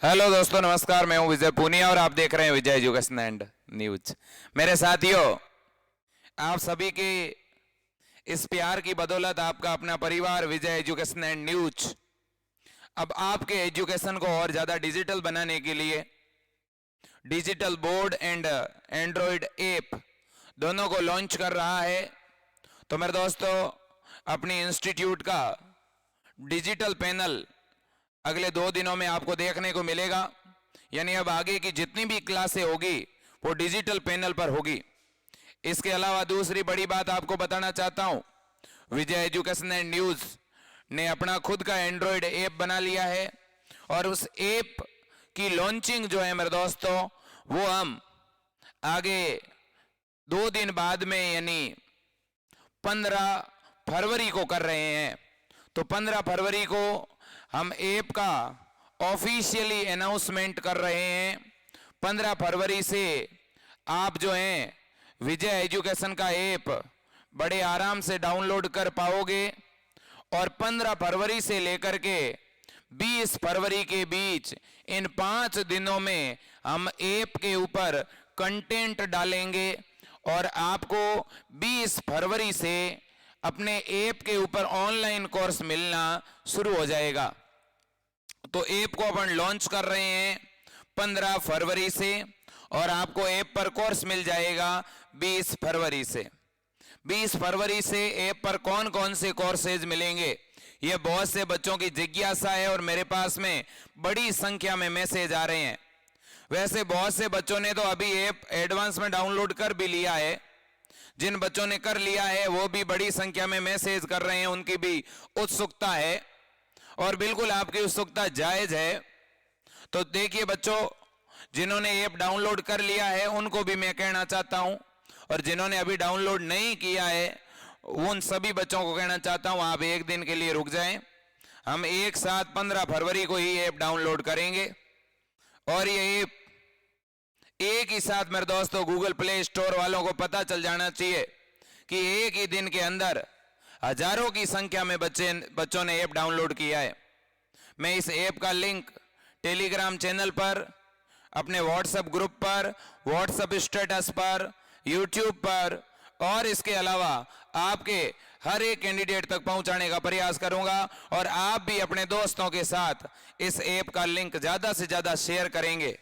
Hello दोस्तों, नमस्कार। मैं हूं विजय पूनिया और आप देख रहे हैं विजय एजुकेशन एंड न्यूज। मेरे साथियों, आप सभी के इस प्यार की बदौलत आपका अपना परिवार विजय एजुकेशन एंड न्यूज अब आपके एजुकेशन को और ज़्यादा डिजिटल बनाने के लिए digital board and Android app दोनों को लॉन्च कर रहा है। तो मेरे दोस्तों, अपनी इंस्टीट्यूट का डिजिटल पैनल अगले 2 दिनों में आपको देखने को मिलेगा। यानी अब आगे की जितनी भी क्लासें होगी वो डिजिटल पैनल पर होगी। इसके अलावा दूसरी बड़ी बात आपको बताना चाहता हूं, विजय एजुकेशन एंड न्यूज ने अपना खुद का एंड्रॉयड ऐप बना लिया है और उस ऐप की लॉन्चिंग जो है मेरे दोस्तों, वो हम आगे 2 दिन बाद में यानी 15 फरवरी को कर रहे हैं। तो 15 फरवरी को हम ऐप का ऑफिशियली अनाउंसमेंट कर रहे हैं। 15 फरवरी से आप जो हैं विजय एजुकेशन का ऐप बड़े आराम से डाउनलोड कर पाओगे और 15 फरवरी से लेकर के 20 फरवरी के बीच इन 5 दिनों में हम ऐप के ऊपर कंटेंट डालेंगे और आपको 20 फरवरी से अपने ऐप के ऊपर ऑनलाइन कोर्स मिलना शुरू हो जाएगा। तो ऐप को अपन लॉन्च कर रहे हैं 15 फरवरी से और आपको ऐप पर कोर्स मिल जाएगा 20 फरवरी से। 20 फरवरी से ऐप पर कौन कौन से कोर्सेज मिलेंगे, ये बहुत से बच्चों की जिज्ञासा है और मेरे पास में बड़ी संख्या में मैसेज आ रहे हैं। वैसे बहुत से बच्चों ने तो अभी ऐप एडवांस में डाउनलोड कर भी लिया है। जिन बच्चों ने कर लिया है वो भी बड़ी संख्या में मैसेज कर रहे हैं, उनकी भी उत्सुकता है और बिल्कुल आपकी उत्सुकता जायज है। तो देखिए बच्चों, जिन्होंने ऐप डाउनलोड कर लिया है उनको भी मैं कहना चाहता हूं और जिन्होंने अभी डाउनलोड नहीं किया है उन सभी बच्चों को कहना चाहता हूं, आप एक दिन के लिए रुक जाएं। हम एक साथ 15 फरवरी को ही ऐप डाउनलोड करेंगे और ये ऐप एक ही साथ मेरे दोस्तों गूगल प्ले स्टोर वालों को पता चल जाना चाहिए कि एक ही दिन के अंदर हजारों की संख्या में बच्चों ने ऐप डाउनलोड किया है। मैं इस ऐप का लिंक टेलीग्राम चैनल पर, अपने व्हाट्सएप ग्रुप पर, व्हाट्सएप स्टेटस पर, यूट्यूब पर और इसके अलावा आपके हर एक कैंडिडेट तक पहुंचाने का प्रयास करूंगा और आप भी अपने दोस्तों के साथ इस ऐप का लिंक ज्यादा से ज्यादा शेयर करेंगे।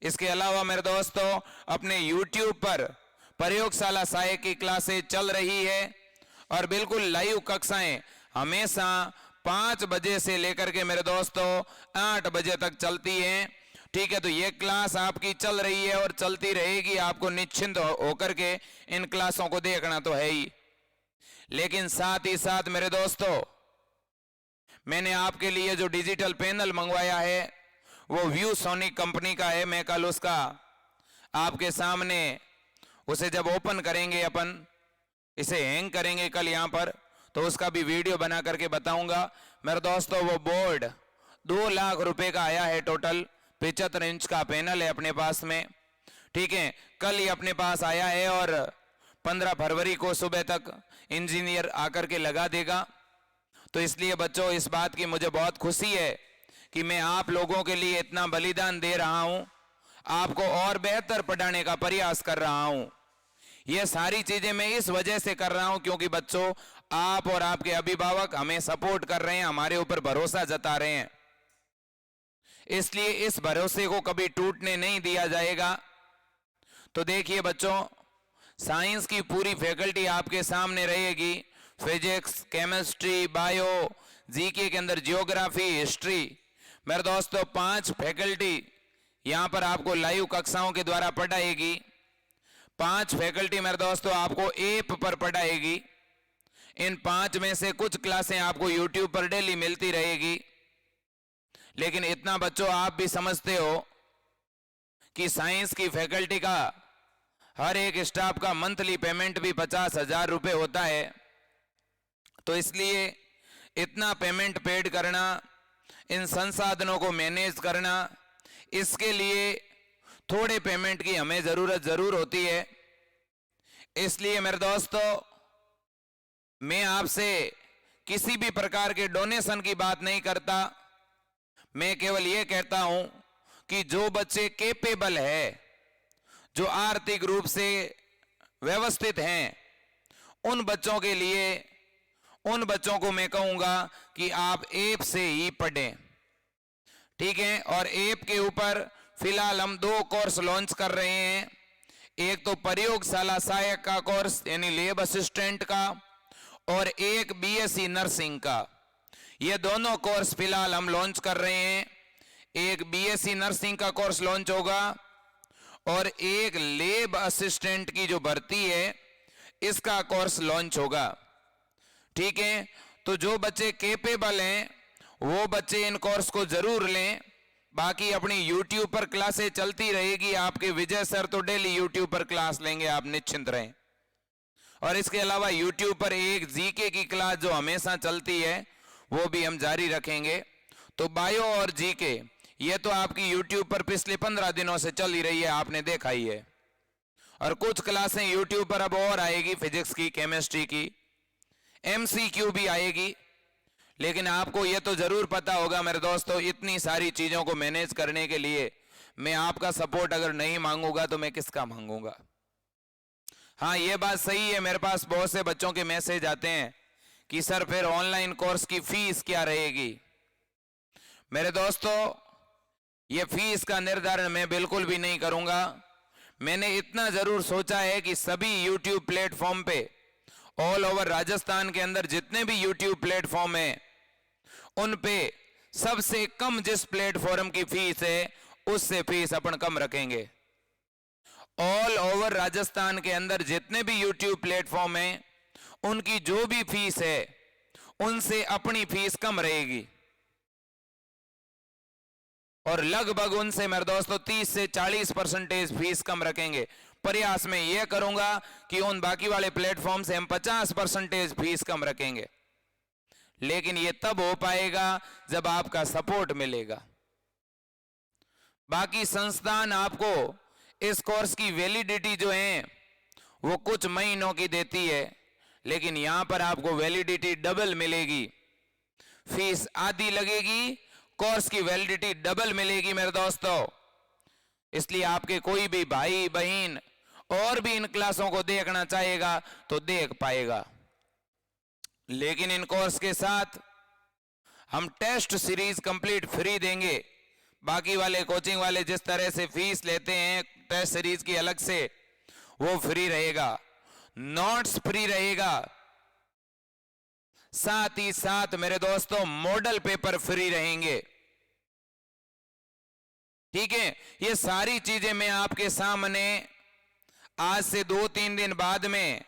इसके अलावा मेरे दोस्तों, अपने YouTube पर प्रयोगशाला सहायक की क्लासेज चल रही है और बिल्कुल लाइव कक्षाएं हमेशा 5 बजे से लेकर के मेरे दोस्तों 8 बजे तक चलती हैं। ठीक है, तो ये क्लास आपकी चल रही है और चलती रहेगी। आपको निश्चिंत होकर के इन क्लासों को देखना तो है ही, लेकिन साथ ही साथ मेरे दोस्तों, मैंने आपके लिए जो डिजिटल पैनल मंगवाया है वो व्यू सोनिक कंपनी का है। मैं कल उसका आपके सामने उसे जब ओपन करेंगे, अपन इसे हैंग करेंगे कल यहाँ पर, तो उसका भी वीडियो बना करके बताऊंगा। मेरे दोस्तों, वो बोर्ड 2 लाख रुपए का आया है। टोटल 75 इंच का पैनल है अपने पास में। ठीक है, कल ही अपने पास आया है और 15 फरवरी को सुबह तक इंजीनियर आकर के लगा देगा। तो इसलिए बच्चों, इस बात की मुझे बहुत खुशी है कि मैं आप लोगों के लिए इतना बलिदान दे रहा हूं, आपको और बेहतर पढ़ाने का प्रयास कर रहा हूं। ये सारी चीजें मैं इस वजह से कर रहा हूं क्योंकि बच्चों, आप और आपके अभिभावक हमें सपोर्ट कर रहे हैं, हमारे ऊपर भरोसा जता रहे हैं। इसलिए इस भरोसे को कभी टूटने नहीं दिया जाएगा। तो देखिए बच्चों, साइंस की पूरी फैकल्टी आपके सामने रहेगी। फिजिक्स, केमिस्ट्री, बायो, जीके के अंदर जियोग्राफी, हिस्ट्री। मेरे दोस्तों, 5 फैकल्टी यहां पर आपको लाइव कक्षाओं के द्वारा पढ़ाएगी। 5 फैकल्टी मेरे दोस्तों आपको ऐप पर पढ़ाएगी। इन 5 में से कुछ क्लासें आपको यूट्यूब पर डेली मिलती रहेगी। लेकिन इतना बच्चों, आप भी समझते हो कि साइंस की फैकल्टी का हर एक स्टाफ का मंथली पेमेंट भी 50,000 रुपए होता है। तो इसलिए इतना पेमेंट पेड करना, इन संसाधनों को मैनेज करना, इसके लिए थोड़े पेमेंट की हमें जरूरत जरूर होती है। इसलिए मेरे दोस्तों, मैं आपसे किसी भी प्रकार के डोनेशन की बात नहीं करता। मैं केवल यह कहता हूं कि जो बच्चे केपेबल है, जो आर्थिक रूप से व्यवस्थित हैं, उन बच्चों के लिए, उन बच्चों को मैं कहूंगा कि आप ऐप से ही पढ़ें। ठीक है, और ऐप के ऊपर फिलहाल हम 2 कोर्स लॉन्च कर रहे हैं। एक तो प्रयोगशाला सहायक का कोर्स यानी लैब असिस्टेंट का, और एक बीएससी नर्सिंग का। ये दोनों कोर्स फिलहाल हम लॉन्च कर रहे हैं। एक बीएससी नर्सिंग का कोर्स लॉन्च होगा और एक लैब असिस्टेंट की जो भर्ती है इसका कोर्स लॉन्च होगा। ठीक है, तो जो बच्चे केपेबल हैं वो बच्चे इन कोर्स को जरूर लें। बाकी अपनी यूट्यूब पर क्लासें चलती रहेगी, आपके विजय सर तो डेली यूट्यूब पर क्लास लेंगे, आप निश्चिंत रहें। और इसके अलावा यूट्यूब पर एक जीके की क्लास जो हमेशा चलती है वो भी हम जारी रखेंगे। तो बायो और जीके ये तो आपकी यूट्यूब पर पिछले 15 दिनों से चल ही रही है, आपने देखा ही है। और कुछ क्लासें यूट्यूब पर अब और आएगी, फिजिक्स की, केमिस्ट्री की, एमसीक्यू भी आएगी। लेकिन आपको यह तो जरूर पता होगा मेरे दोस्तों, इतनी सारी चीजों को मैनेज करने के लिए मैं आपका सपोर्ट अगर नहीं मांगूंगा तो मैं किसका मांगूंगा। हाँ, यह बात सही है, मेरे पास बहुत से बच्चों के मैसेज आते हैं कि सर फिर ऑनलाइन कोर्स की फीस क्या रहेगी। मेरे दोस्तों, यह फीस का निर्धारण मैं बिल्कुल भी नहीं करूंगा। मैंने इतना जरूर सोचा है कि सभी यूट्यूब प्लेटफॉर्म पे, ऑल ओवर राजस्थान के अंदर जितने भी यूट्यूब प्लेटफॉर्म हैं उन पे सबसे कम जिस प्लेटफॉर्म की फीस है उससे फीस अपन कम रखेंगे। ऑल ओवर राजस्थान के अंदर जितने भी यूट्यूब प्लेटफॉर्म हैं उनकी जो भी फीस है उनसे अपनी फीस कम रहेगी, और लगभग उनसे मेरे दोस्तों 30 से 40% फीस कम रखेंगे। प्रयास में यह करूंगा कि उन बाकी वाले प्लेटफॉर्म से हम 50% फीस कम रखेंगे, लेकिन यह तब हो पाएगा जब आपका सपोर्ट मिलेगा। बाकी संस्थान आपको इस कोर्स की वैलिडिटी जो है वो कुछ महीनों की देती है, लेकिन यहां पर आपको वैलिडिटी डबल मिलेगी। फीस आधी लगेगी, कोर्स की वैलिडिटी डबल मिलेगी मेरे दोस्तों। इसलिए आपके कोई भी भाई बहन और भी इन क्लासों को देखना चाहेगा तो देख पाएगा। लेकिन इन कोर्स के साथ हम टेस्ट सीरीज कंप्लीट फ्री देंगे। बाकी वाले कोचिंग वाले जिस तरह से फीस लेते हैं टेस्ट सीरीज की अलग से, वो फ्री रहेगा, नोट्स फ्री रहेगा, साथ ही साथ मेरे दोस्तों मॉडल पेपर फ्री रहेंगे। ठीक है, ये सारी चीजें मैं आपके सामने आज से 2-3 दिन बाद में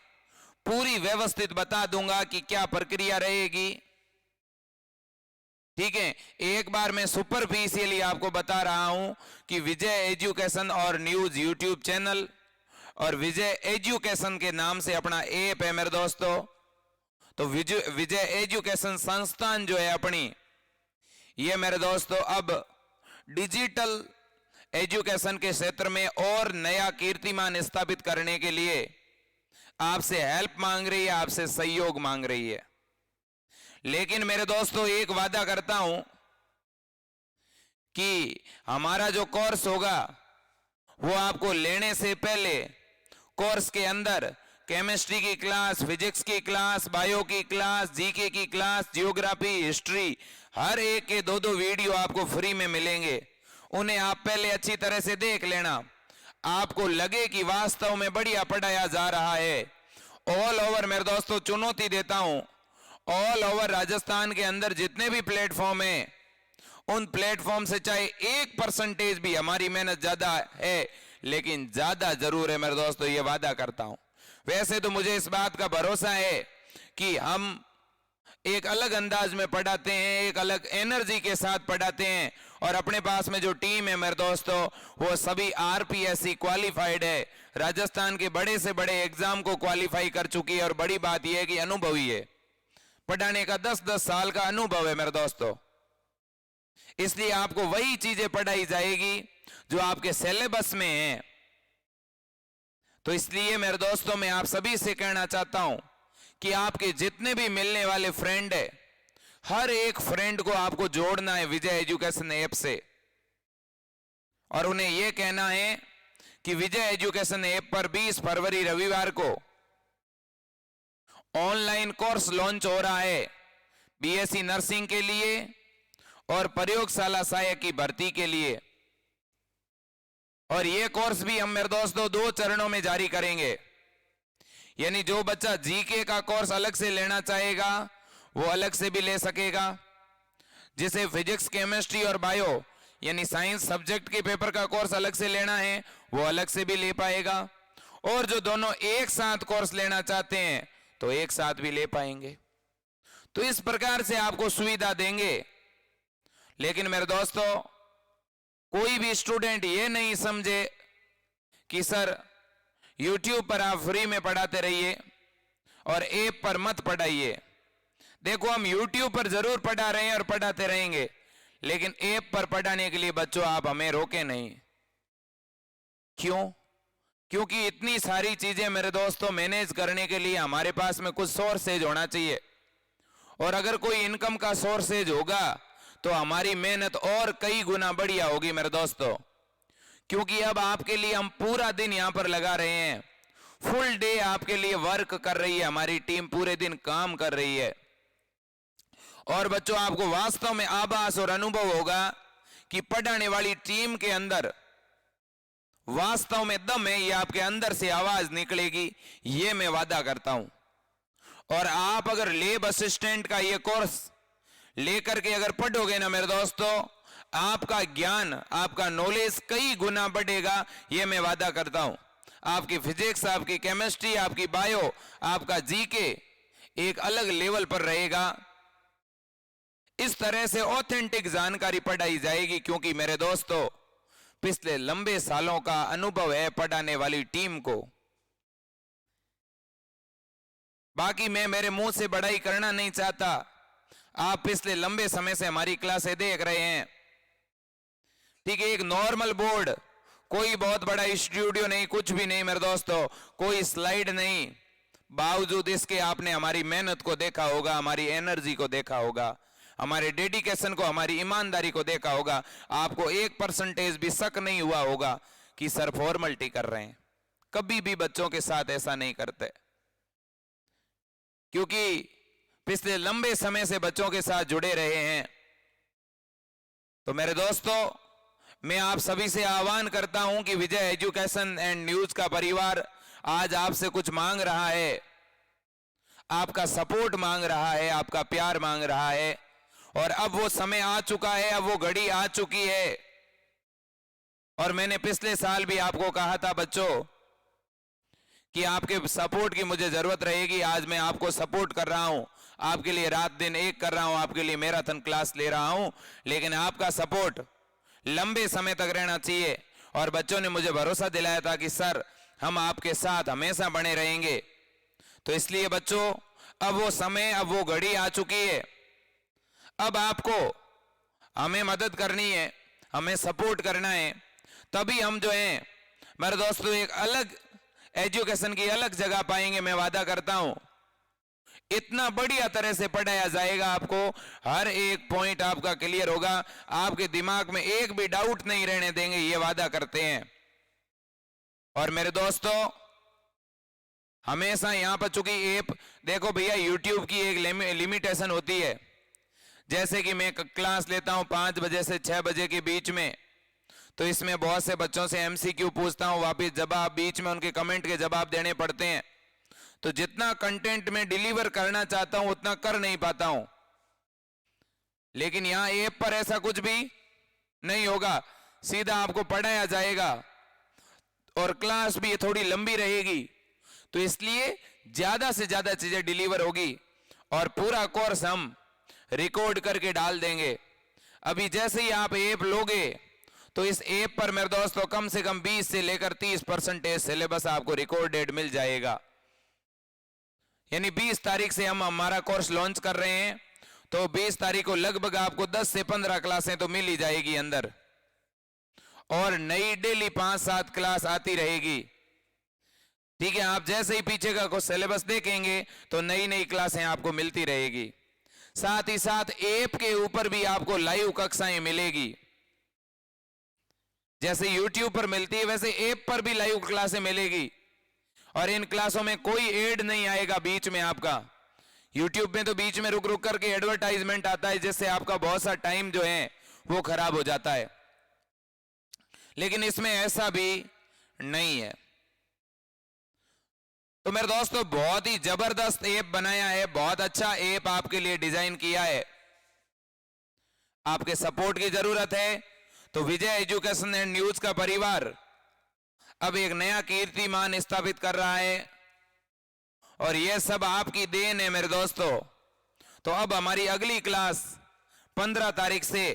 पूरी व्यवस्थित बता दूंगा कि क्या प्रक्रिया रहेगी। ठीक है, एक बार मैं सुपरफिशियली आपको बता रहा हूं कि विजय एजुकेशन और न्यूज यूट्यूब चैनल और विजय एजुकेशन के नाम से अपना ऐप है मेरे दोस्तों। तो विजय एजुकेशन संस्थान जो है अपनी, ये मेरे दोस्तों अब डिजिटल एजुकेशन के क्षेत्र में और नया कीर्तिमान स्थापित करने के लिए आपसे हेल्प मांग रही है, आपसे सहयोग मांग रही है। लेकिन मेरे दोस्तों एक वादा करता हूं कि हमारा जो कोर्स होगा वो आपको लेने से पहले कोर्स के अंदर केमिस्ट्री की क्लास, फिजिक्स की क्लास, बायो की क्लास, जीके की क्लास, जियोग्राफी, हिस्ट्री, हर एक के 2-2 वीडियो आपको फ्री में मिलेंगे। उन्हें आप पहले अच्छी तरह से देख लेना, आपको लगे कि वास्तव में बढ़िया पढ़ाया जा रहा है। ऑल ओवर मेरे दोस्तों चुनौती देता हूं, ऑल ओवर राजस्थान के अंदर जितने भी प्लेटफॉर्म हैं उन प्लेटफॉर्म से चाहे 1% भी हमारी मेहनत ज्यादा है, लेकिन ज्यादा जरूर है मेरे दोस्तों, ये वादा करता हूं। वैसे तो मुझे इस बात का भरोसा है कि हम एक अलग अंदाज में पढ़ाते हैं, एक अलग एनर्जी के साथ पढ़ाते हैं, और अपने पास में जो टीम है मेरे दोस्तों वो सभी आरपीएससी क्वालिफाइड है, राजस्थान के बड़े से बड़े एग्जाम को क्वालिफाई कर चुकी है। और बड़ी बात यह है कि अनुभवी है, पढ़ाने का 10-10 साल का अनुभव है मेरे दोस्तों। इसलिए आपको वही चीजें पढ़ाई जाएगी जो आपके सिलेबस में है। तो इसलिए मेरे दोस्तों मैं आप सभी से कहना चाहता हूं कि आपके जितने भी मिलने वाले फ्रेंड है, हर एक फ्रेंड को आपको जोड़ना है विजय एजुकेशन ऐप से, और उन्हें यह कहना है कि विजय एजुकेशन ऐप पर 20 फरवरी रविवार को ऑनलाइन कोर्स लॉन्च हो रहा है बीएससी नर्सिंग के लिए और प्रयोगशाला सहायक की भर्ती के लिए। और यह कोर्स भी हम मेरे दोस्तों 2 चरणों में जारी करेंगे। यानी जो बच्चा जीके का कोर्स अलग से लेना चाहेगा वो अलग से भी ले सकेगा, जिसे फिजिक्स केमिस्ट्री और बायो यानी साइंस सब्जेक्ट के पेपर का कोर्स अलग से लेना है वो अलग से भी ले पाएगा, और जो दोनों एक साथ कोर्स लेना चाहते हैं तो एक साथ भी ले पाएंगे। तो इस प्रकार से आपको सुविधा देंगे। लेकिन मेरे दोस्तों, कोई भी स्टूडेंट ये नहीं समझे कि सर YouTube पर आप फ्री में पढ़ाते रहिए और ऐप पर मत पढ़ाइए। देखो, हम YouTube पर जरूर पढ़ा रहे हैं और पढ़ाते रहेंगे, लेकिन ऐप पर पढ़ाने के लिए बच्चों आप हमें रोके नहीं। क्यों? क्योंकि इतनी सारी चीजें मेरे दोस्तों मैनेज करने के लिए हमारे पास में कुछ सोर्सेज होना चाहिए, और अगर कोई इनकम का सोर्सेज होगा तो हमारी मेहनत और कई गुना बढ़िया होगी मेरे दोस्तों। क्योंकि अब आपके लिए हम पूरा दिन यहां पर लगा रहे हैं, फुल डे आपके लिए वर्क कर रही है हमारी टीम, पूरे दिन काम कर रही है। और बच्चों, आपको वास्तव में आभास और अनुभव होगा कि पढ़ाने वाली टीम के अंदर वास्तव में दम है, ये आपके अंदर से आवाज निकलेगी, ये मैं वादा करता हूं। और आप अगर लैब असिस्टेंट का ये कोर्स लेकर के अगर पढ़ोगे ना मेरे दोस्तों, आपका ज्ञान, आपका नॉलेज कई गुना बढ़ेगा, ये मैं वादा करता हूं। आपकी फिजिक्स, आपकी केमिस्ट्री, आपकी बायो, आपका जीके एक अलग लेवल पर रहेगा। इस तरह से ऑथेंटिक जानकारी पढ़ाई जाएगी, क्योंकि मेरे दोस्तों पिछले लंबे सालों का अनुभव है पढ़ाने वाली टीम को। बाकी मैं मेरे मुंह से बड़ाई करना नहीं चाहता, आप पिछले लंबे समय से हमारी क्लासें देख रहे हैं। ठीक है, एक नॉर्मल बोर्ड, कोई बहुत बड़ा स्टूडियो नहीं, कुछ भी नहीं मेरे दोस्तों, कोई स्लाइड नहीं, बावजूद इसके आपने हमारी मेहनत को देखा होगा, हमारी एनर्जी को देखा होगा, हमारे डेडिकेशन को, हमारी ईमानदारी को देखा होगा। आपको 1% भी शक नहीं हुआ होगा कि सर फॉर्मेलिटी कर रहे हैं। कभी भी बच्चों के साथ ऐसा नहीं करते, क्योंकि पिछले लंबे समय से बच्चों के साथ जुड़े रहे हैं। तो मेरे दोस्तों, मैं आप सभी से आह्वान करता हूं कि विजय एजुकेशन एंड न्यूज का परिवार आज आपसे कुछ मांग रहा है, आपका सपोर्ट मांग रहा है, आपका प्यार मांग रहा है। और अब वो समय आ चुका है, अब वो घड़ी आ चुकी है। और मैंने पिछले साल भी आपको कहा था बच्चों कि आपके सपोर्ट की मुझे जरूरत रहेगी। आज मैं आपको सपोर्ट कर रहा हूं, आपके लिए रात दिन एक कर रहा हूं, आपके लिए मैराथन क्लास ले रहा हूं, लेकिन आपका सपोर्ट लंबे समय तक रहना चाहिए। और बच्चों ने मुझे भरोसा दिलाया था कि सर हम आपके साथ हमेशा बने रहेंगे। तो इसलिए बच्चों, अब वो समय, अब वो घड़ी आ चुकी है। अब आपको हमें मदद करनी है, हमें सपोर्ट करना है, तभी हम जो है मेरे दोस्तों एक अलग एजुकेशन की अलग जगह पाएंगे। मैं वादा करता हूं, इतना बढ़िया तरह से पढ़ाया जाएगा, आपको हर एक पॉइंट आपका क्लियर होगा, आपके दिमाग में एक भी डाउट नहीं रहने देंगे, ये वादा करते हैं। और मेरे दोस्तों, हमेशा यहां पर चूंकि ऐप, देखो भैया, YouTube की एक लिमिटेशन होती है। जैसे कि मैं क्लास लेता हूं 5 बजे से 6 बजे के बीच में, तो इसमें बहुत से बच्चों से MCQ पूछता हूं, वापिस जवाब, बीच में उनके कमेंट के जवाब देने पड़ते हैं। तो जितना कंटेंट में डिलीवर करना चाहता हूं उतना कर नहीं पाता हूं। लेकिन यहां ऐप पर ऐसा कुछ भी नहीं होगा, सीधा आपको पढ़ाया जाएगा और क्लास भी थोड़ी लंबी रहेगी। तो इसलिए ज्यादा से ज्यादा चीजें डिलीवर होगी और पूरा कोर्स हम रिकॉर्ड करके डाल देंगे। अभी जैसे ही आप ऐप लोगे तो इस ऐप पर मेरे दोस्तों कम से कम 20 से लेकर 30% सिलेबस आपको रिकॉर्डेड मिल जाएगा। यानी 20 तारीख से हम हमारा कोर्स लॉन्च कर रहे हैं, तो 20 तारीख को लगभग आपको 10 से 15 क्लासें तो मिल ही जाएगी अंदर, और नई डेली 5-7 क्लास आती रहेगी। ठीक है, आप जैसे ही पीछे का कुछ सिलेबस देखेंगे तो नई नई क्लासें आपको मिलती रहेगी। साथ ही साथ ऐप के ऊपर भी आपको लाइव कक्षाएं मिलेगी। जैसे YouTube पर मिलती है वैसे ऐप पर भी लाइव क्लासें मिलेगी, और इन क्लासों में कोई एड नहीं आएगा बीच में आपका। YouTube में तो बीच में रुक रुक करके एडवर्टाइजमेंट आता है, जिससे आपका बहुत सा टाइम जो है वो खराब हो जाता है, लेकिन इसमें ऐसा भी नहीं है। तो मेरे दोस्तों बहुत ही जबरदस्त ऐप बनाया है, बहुत अच्छा ऐप आपके लिए डिजाइन किया है। आपके सपोर्ट की जरूरत है। तो विजय एजुकेशन एंड न्यूज का परिवार अब एक नया कीर्तिमान स्थापित कर रहा है, और यह सब आपकी देन है मेरे दोस्तों। तो अब हमारी अगली क्लास 15 तारीख से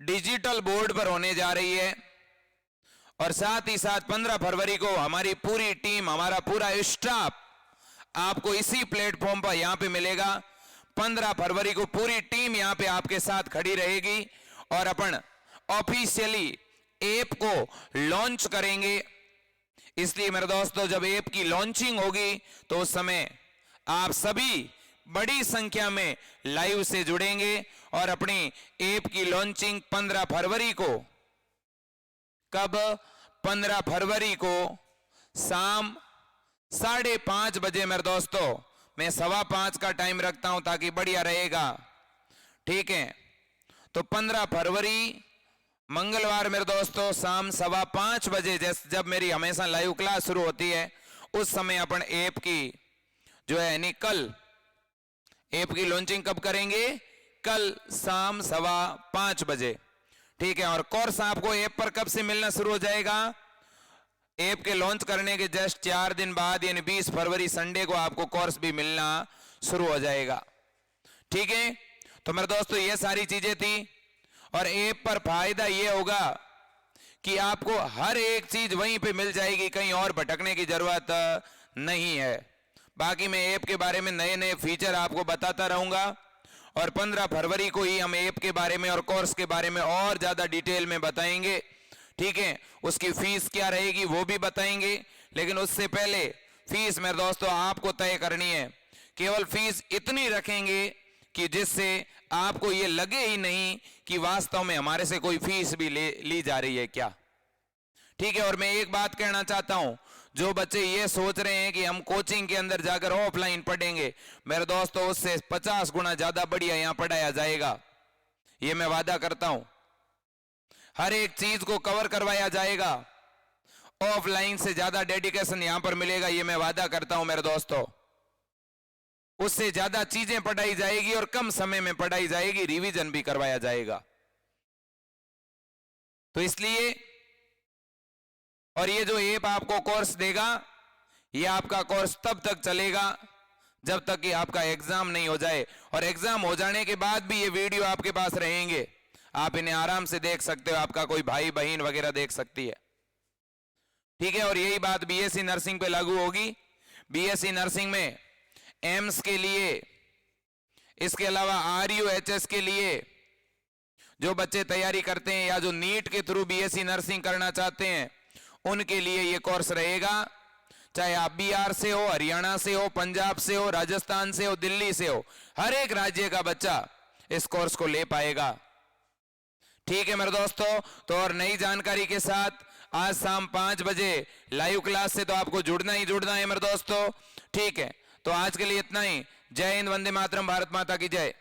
डिजिटल बोर्ड पर होने जा रही है, और साथ ही साथ 15 फरवरी को हमारी पूरी टीम, हमारा पूरा स्टाफ आपको इसी प्लेटफॉर्म पर यहां पे मिलेगा। 15 फरवरी को पूरी टीम यहां पे आपके साथ खड़ी रहेगी, और अपन ऑफिशियली ऐप को लॉन्च करेंगे। इसलिए मेरे दोस्तों जब ऐप की लॉन्चिंग होगी तो उस समय आप सभी बड़ी संख्या में लाइव से जुड़ेंगे, और अपनी ऐप की लॉन्चिंग 15 फरवरी को, कब 15 फरवरी को शाम 5:30 बजे मेरे दोस्तों, मैं 5:15 का टाइम रखता हूं ताकि बढ़िया रहेगा, ठीक है। तो 15 फरवरी मंगलवार मेरे दोस्तों शाम 5:15 बजे, जब मेरी हमेशा लाइव क्लास शुरू होती है, उस समय अपन ऐप की जो है यानी कल ऐप की लॉन्चिंग कब करेंगे, कल शाम 5:15 बजे, ठीक है। और कोर्स आपको ऐप पर कब से मिलना शुरू हो जाएगा, ऐप के लॉन्च करने के जस्ट 4 दिन बाद यानी 20 फरवरी संडे को आपको कोर्स भी मिलना शुरू हो जाएगा, ठीक है। तो मेरे दोस्तों ये सारी चीजें थी, और ऐप पर फायदा ये होगा कि आपको हर एक चीज वहीं पे मिल जाएगी, कहीं और भटकने की जरूरत नहीं है। बाकी मैं ऐप के बारे में नए नए फीचर आपको बताता रहूंगा, और 15 फरवरी को ही हम ऐप के बारे में और कोर्स के बारे में और ज्यादा डिटेल में बताएंगे, ठीक है। उसकी फीस क्या रहेगी वो भी बताएंगे, लेकिन उससे पहले फीस मेरे दोस्तों आपको तय करनी है। केवल फीस इतनी रखेंगे कि जिससे आपको ये लगे ही नहीं कि वास्तव में हमारे से कोई फीस भी ली जा रही है क्या, ठीक है। और मैं एक बात कहना चाहता हूं, जो बच्चे ये सोच रहे हैं कि हम कोचिंग के अंदर जाकर ऑफलाइन पढ़ेंगे, मेरे दोस्तों उससे 50 गुना ज्यादा बढ़िया यहां पढ़ाया जाएगा, ये मैं वादा करता हूं। हर एक चीज को कवर करवाया जाएगा, ऑफलाइन से ज्यादा डेडिकेशन यहां पर मिलेगा, ये मैं वादा करता हूं मेरे दोस्तों। उससे ज्यादा चीजें पढ़ाई जाएगी और कम समय में पढ़ाई जाएगी, रिवीजन भी करवाया जाएगा। तो इसलिए, और ये जो ऐप आपको कोर्स देगा, ये आपका कोर्स तब तक चलेगा जब तक कि आपका एग्जाम नहीं हो जाए, और एग्जाम हो जाने के बाद भी ये वीडियो आपके पास रहेंगे, आप इन्हें आराम से देख सकते हो, आपका कोई भाई बहन वगैरह देख सकती है, ठीक है। और यही बात बीएससी नर्सिंग पे लागू होगी। बीएससी नर्सिंग में एम्स के लिए, इसके अलावा RUHS के लिए जो बच्चे तैयारी करते हैं, या जो नीट के थ्रू बीएससी नर्सिंग करना चाहते हैं, उनके लिए ये कोर्स रहेगा। चाहे आप बिहार से हो, हरियाणा से हो, पंजाब से हो, राजस्थान से हो, दिल्ली से हो, हर एक राज्य का बच्चा इस कोर्स को ले पाएगा, ठीक है मेरे दोस्तों। तो और नई जानकारी के साथ आज शाम 5 बजे लाइव क्लास से तो आपको जुड़ना ही जुड़ना है मेरे दोस्तों, ठीक है। तो आज के लिए इतना ही। जय हिंद, वंदे मातरम, भारत माता की जय।